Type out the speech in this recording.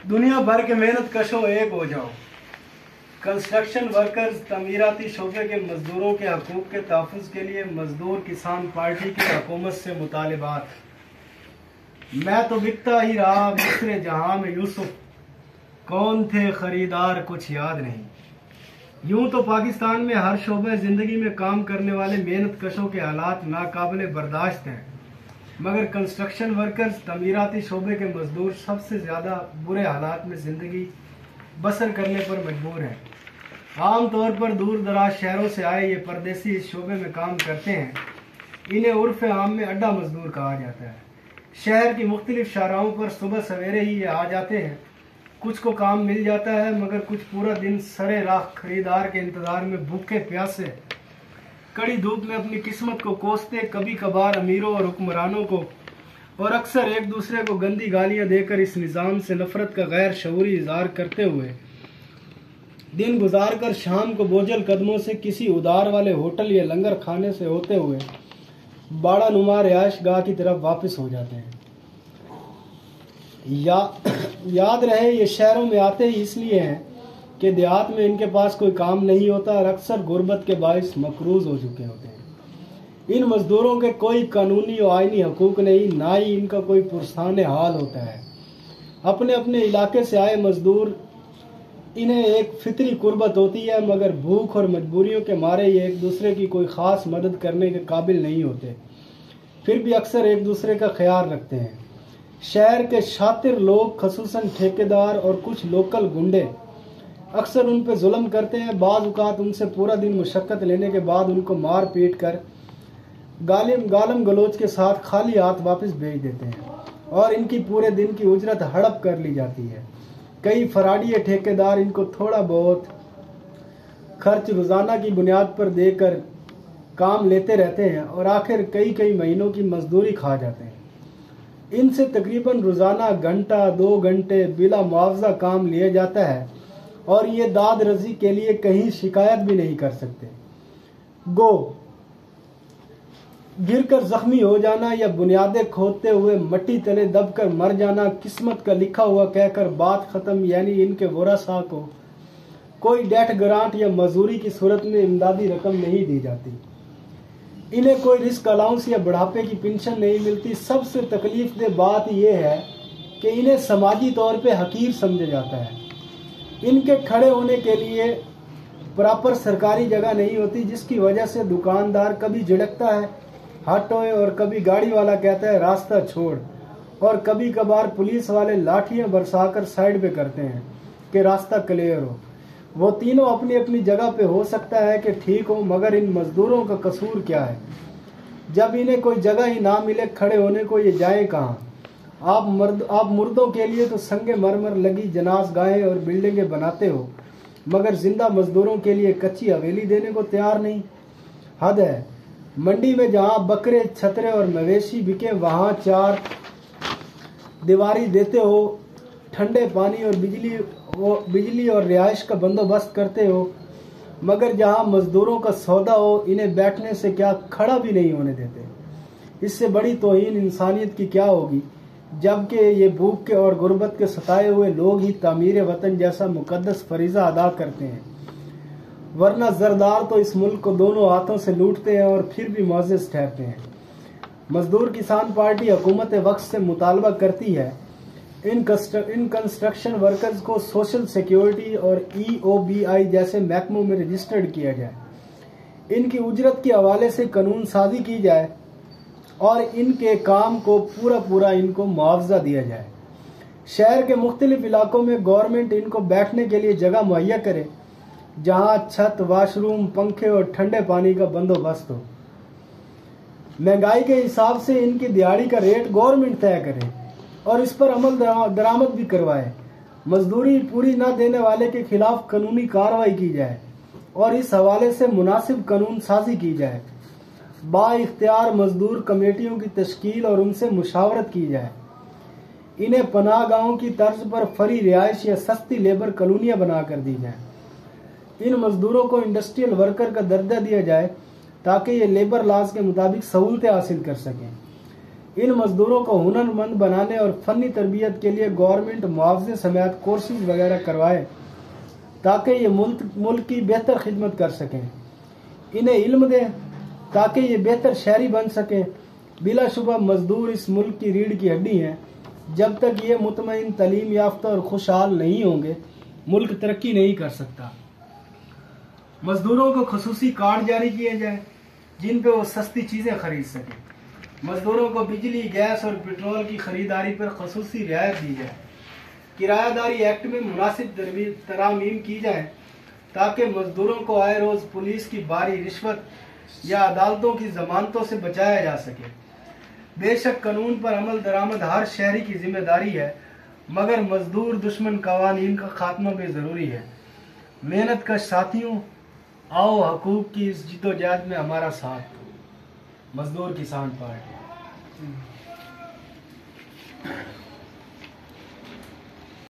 दुनिया भर के मेहनत कशो एक हो जाओ। कंस्ट्रक्शन वर्कर्स, तमीराती शोबे के मजदूरों के हकूक के तहफ़्फ़ुज़ के लिए मजदूर किसान पार्टी की हुकूमत से मुतालिबात। मैं तो बिकता ही रहा दूसरे जहां में यूसुफ, कौन थे खरीदार कुछ याद नहीं। यूं तो पाकिस्तान में हर शोबे जिंदगी में काम करने वाले मेहनत कशों के हालात नाकाबिले बर्दाश्त हैं, मगर कंस्ट्रक्शन वर्कर्स, तमीराती शोबे के मजदूर सबसे ज़्यादा बुरे हालात में ज़िंदगी बसर करने पर मजबूर हैं। आम तौर पर दूर दराज शहरों से आए ये परदेसी इस शोबे में काम करते हैं। इन्हें उर्फ आम में अड्डा मजदूर कहा जाता है। शहर की मुख्तलिफ शाहराहों पर सुबह सवेरे ही ये आ जाते हैं। कुछ को काम मिल जाता है, मगर कुछ पूरा दिन सरे राह खरीदार के इंतजार में भूखे प्यासे कड़ी धूप में अपनी किस्मत को कोसते, कभी कभार अमीरों और हुक्मरानों को और अक्सर एक दूसरे को गंदी गालियां देकर इस निज़ाम से नफरत का गैर शऊरी इज़हार करते हुए दिन गुजार कर शाम को बोझल कदमों से किसी उदार वाले होटल या लंगर खाने से होते हुए बाड़ा नुमा रिहाइश गाह की तरफ वापस हो जाते हैं। याद रहे, ये शहरों में आते ही इसलिए हैं कि देहात में इनके पास कोई काम नहीं होता और अक्सर गुर्बत के बाइस मकरूज हो चुके होते हैं। इन मजदूरों के कोई कानूनी और आईनी हकूक नहीं, ना ही इनका कोई पुरसाने हाल होता है। अपने अपने इलाके से आए मजदूर, इन्हें एक फितरी कुर्बत होती है, मगर भूख और मजबूरियों के मारे ये एक दूसरे की कोई ख़ास मदद करने के काबिल नहीं होते, फिर भी अक्सर एक दूसरे का ख्याल रखते हैं। शहर के शातिर लोग, खसूसन ठेकेदार और कुछ लोकल गुंडे, अक्सर उन पर जुल्म करते हैं। बाज़ औक़ात उनसे पूरा दिन मुशक्क़त लेने के बाद उनको मार पीट कर गालम गलोच के साथ खाली हाथ वापस भेज देते हैं और इनकी पूरे दिन की उजरत हड़प कर ली जाती है। कई फराडिये ठेकेदार इनको थोड़ा बहुत खर्च रोज़ाना की बुनियाद पर देकर काम लेते रहते हैं और आखिर कई महीनों की मजदूरी खा जाते हैं। इनसे तकरीबन रोज़ाना घंटा 2 घंटे बिला मुआवजा काम लिया जाता है और ये दाद रजी के लिए कहीं शिकायत भी नहीं कर सकते। गो गिरकर जख्मी हो जाना या बुनियादें खोदते हुए मट्टी तले दबकर मर जाना किस्मत का लिखा हुआ कहकर बात खत्म, यानी इनके वरासा को कोई डेथ ग्रांट या मजदूरी की सूरत में इमदादी रकम नहीं दी जाती। इन्हें कोई रिस्क अलाउंस या बुढ़ापे की पेंशन नहीं मिलती। सबसे तकलीफ दे बात यह है कि इन्हें समाजी तौर पे हकीर समझा जाता है। इनके खड़े होने के लिए प्रॉपर सरकारी जगह नहीं होती, जिसकी वजह से दुकानदार कभी झिड़कता है हटोए और कभी गाड़ी वाला कहता है रास्ता छोड़, और कभी कभार पुलिस वाले लाठियां बरसाकर साइड पे करते हैं कि रास्ता क्लियर हो। वो तीनों अपनी अपनी जगह पे हो सकता है कि ठीक हो, मगर इन मजदूरों का कसूर क्या है? जब इन्हें कोई जगह ही ना मिले खड़े होने को, ये जाए कहाँ? आप मुर्दों के लिए तो संगे मरमर लगी जनाज़गाहें और बिल्डिंगें बनाते हो, मगर जिंदा मजदूरों के लिए कच्ची हवेली देने को तैयार नहीं। हद है। मंडी में जहाँ बकरे, छतरे और मवेशी बिके, वहाँ 4 दीवारी देते हो, ठंडे पानी और बिजली और रिहाइश का बंदोबस्त करते हो, मगर जहाँ मजदूरों का सौदा हो, इन्हें बैठने से क्या खड़ा भी नहीं होने देते। इससे बड़ी तौहीन इंसानियत की क्या होगी, जबकि ये भूख के और गुर्बत के सताए हुए लोग ही तामीर वतन जैसा मुकद्दस फरीज़ा अदा करते हैं। वरना जरदार तो इस मुल्क को दोनों हाथों से लूटते हैं और फिर भी मुअज़्ज़ज़ ठहरते हैं। मजदूर किसान पार्टी हुकूमत वक्त से मुतालबा करती है इन कंस्ट्रक्शन वर्कर्स को सोशल सिक्योरिटी और EOBI जैसे महकमों में रजिस्टर्ड किया जाए, इनकी उजरत के हवाले से कानून साजी की जाए और इनके काम को पूरा इनको मुआवजा दिया जाए। शहर के मुख्तलिफ इलाकों में गवर्नमेंट इनको बैठने के लिए जगह मुहैया करे, जहां छत, वाशरूम, पंखे और ठंडे पानी का बंदोबस्त हो। महंगाई के हिसाब से इनकी दिहाड़ी का रेट गवर्नमेंट तय करे और इस पर अमल दरामद भी करवाए। मजदूरी पूरी न देने वाले के खिलाफ कानूनी कार्रवाई की जाए और इस हवाले से मुनासिब कानून साजी की जाए। बाइख्तियार मजदूर कमेटियों की तश्कील और उनसे मुशावरत की जाए। इन्हें पनाह गाहों की तर्ज पर फ्री रिहाइश या सस्ती लेबर कॉलोनियां बना कर दी जाए। इन मजदूरों को इंडस्ट्रियल वर्कर का दर्जा दिया जाए ताकि ये लेबर लॉज के मुताबिक सहूलतें हासिल कर सकें। इन मजदूरों को हुनरमंद बनाने और फनी तरबियत के लिए गवर्नमेंट मुआवजे समेत कोर्सेज वगैरह करवाए ताकि ये मुल्क की बेहतर खिदमत कर सकें। इन्हें इल्म दें ताकि ये बेहतर शहरी बन सकें। बिलाशुबा मजदूर इस मुल्क की रीढ़ की हड्डी हैं। जब तक ये मुतमईन, तालीम याफ्ता और खुशहाल नहीं होंगे, मुल्क तरक्की नहीं कर सकता। मजदूरों को खसूसी कार्ड जारी किए जाए जिन पे वो सस्ती चीज़ें खरीद सकें। मजदूरों को बिजली, गैस और पेट्रोल की खरीदारी पर खसूसी रियायत दी जाए। किरायादारी एक्ट में मुनासिब तरामीम की जाए ताकि मजदूरों को आए रोज पुलिस की भारी रिश्वत या अदालतों की जमानतों से बचाया जा सके। बेशक कानून पर अमल दरामद हर शहरी की जिम्मेदारी है, मगर मजदूर दुश्मन कवानीन का खात्मा भी जरूरी है। मेहनत का साथियों, आओ हकूक की इस जिद्दोजहद में हमारा साथ दो। मजदूर किसान पार्टी।